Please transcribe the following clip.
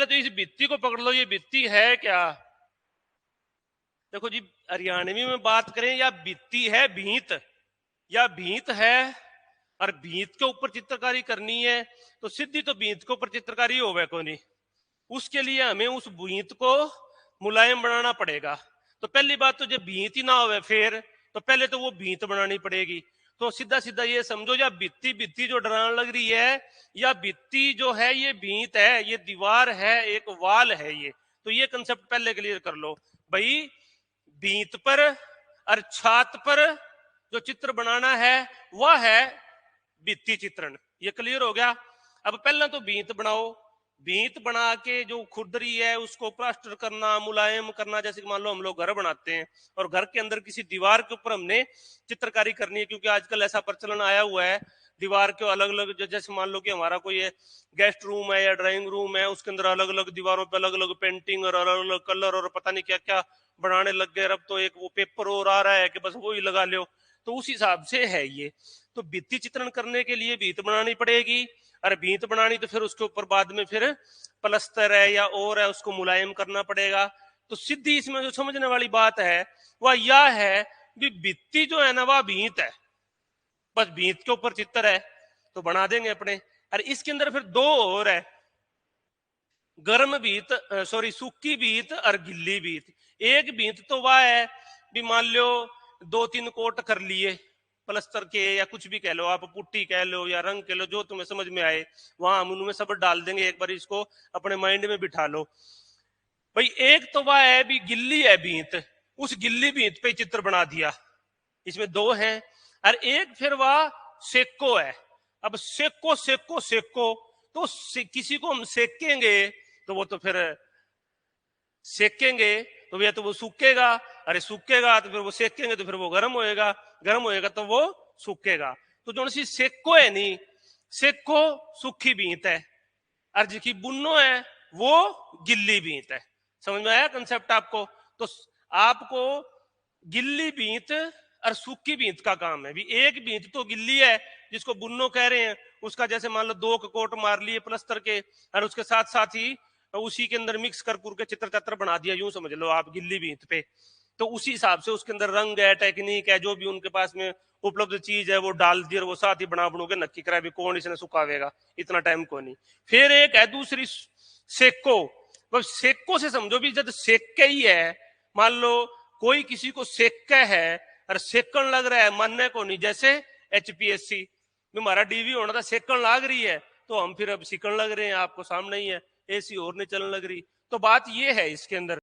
तो इस भित्ति को पकड़ लो, ये भित्ति है क्या? देखो जी, हरियाणवी में बात करें, या भित्ति है भीत, या भीत है, और भीत के ऊपर चित्रकारी करनी है तो सीधी तो भीत के ऊपर चित्रकारी होवे को नहीं। उसके लिए हमें उस भीत को मुलायम बनाना पड़ेगा। तो पहली बात तो जब भीत ही ना होवे फिर तो पहले तो वो भीत बनानी पड़ेगी। तो सीधा सीधा ये समझो, या भित्ति भित्ति जो डराने लग रही है, या भित्ति जो है ये भीत है, ये दीवार है, एक वाल है ये। तो ये कंसेप्ट पहले क्लियर कर लो भाई। भीत पर और छात पर जो चित्र बनाना है वह है भित्ति चित्रण। ये क्लियर हो गया। अब पहले तो भीत बनाओ, भीत बना के जो खुरदरी है उसको प्लास्टर करना, मुलायम करना। जैसे कि मान लो हम लोग घर बनाते हैं और घर के अंदर किसी दीवार के ऊपर हमने चित्रकारी करनी है, क्योंकि आजकल ऐसा प्रचलन आया हुआ है दीवार के अलग अलग। जैसे मान लो कि हमारा कोई गेस्ट रूम है या ड्राइंग रूम है, उसके अंदर अलग अलग दीवारों पे अलग अलग पेंटिंग और अलग अलग कलर और पता नहीं क्या क्या बनाने लग गए। अब तो एक वो पेपर और आ रहा है कि बस वो ही लगा लो। तो उस हिसाब से है ये। तो भित्ति चित्रण करने के लिए भीत बनानी पड़ेगी, और भीत बनानी तो फिर उसके ऊपर बाद में फिर प्लस्तर है या और है उसको मुलायम करना पड़ेगा। तो सीधी इसमें जो समझने वाली बात है वह यह है कि भित्ति जो है ना वह भीत है, बस भीत के ऊपर चित्र है तो बना देंगे अपने। और इसके अंदर फिर दो और है, गर्म भीत, सॉरी सूखी भीत और गिल्ली भीत। एक भीत तो वह है भी मान लो 2-3 कोट कर लिए प्लस्तर के, या कुछ भी कह लो आप, पुट्टी कह लो या रंग कह लो, जो तुम्हें समझ में आए वहां हम उनमें सब डाल देंगे। एक बार इसको अपने माइंड में बिठा लो भाई। एक तो वह है भी गिल्ली है भीत, उस गिल्ली भीत पे चित्र बना दिया, इसमें दो हैं। और एक फिर वह सेको है। अब सेको सेको सेको तो किसी को हम सेकेंगे तो वो तो फिर सेकेंगे तो या तो वो सूखेगा, अरे सूखेगा तो फिर वो सेकेंगे तो फिर वो गर्म होएगा, गर्म होएगा तो वो सूखेगा। तो जो सी सेको है नी, सेको सूखी भीत है, और जिसकी बुन्नो है वो गिल्ली भीत है। समझ में आया कंसेप्ट आपको? तो आपको गिल्ली भीत और सूखी भीत का काम है भी। एक भीत तो गिल्ली है जिसको बुन्नो कह रहे हैं, उसका जैसे मान लो 2 कोट मार लिए प्लस्तर के, और उसके साथ साथ ही उसी के अंदर मिक्स कर के चित्र चित्र बना दिया, यूं समझ लो आप गिल्ली भीत पे। तो उसी हिसाब से उसके अंदर रंग है, टेक्निक है, जो भी उनके पास में उपलब्ध चीज है वो डाल दी और वो साथ ही बना बनू के नक्की करा भी कौन इसने सुखावेगा, इतना टाइम को नहीं। फिर एक है दूसरी सेको। बस सेको से समझो भी जब सेक के ही है, मान लो कोई किसी को सेक के है और सेकन लग रहा है, मानने को नहीं। जैसे HPSC में हमारा DV होना था, सेकन लग रही है तो हम फिर अब सिकन लग रहे हैं, आपको सामने ही है, AC और नहीं चलने लग रही। तो बात ये है इसके अंदर।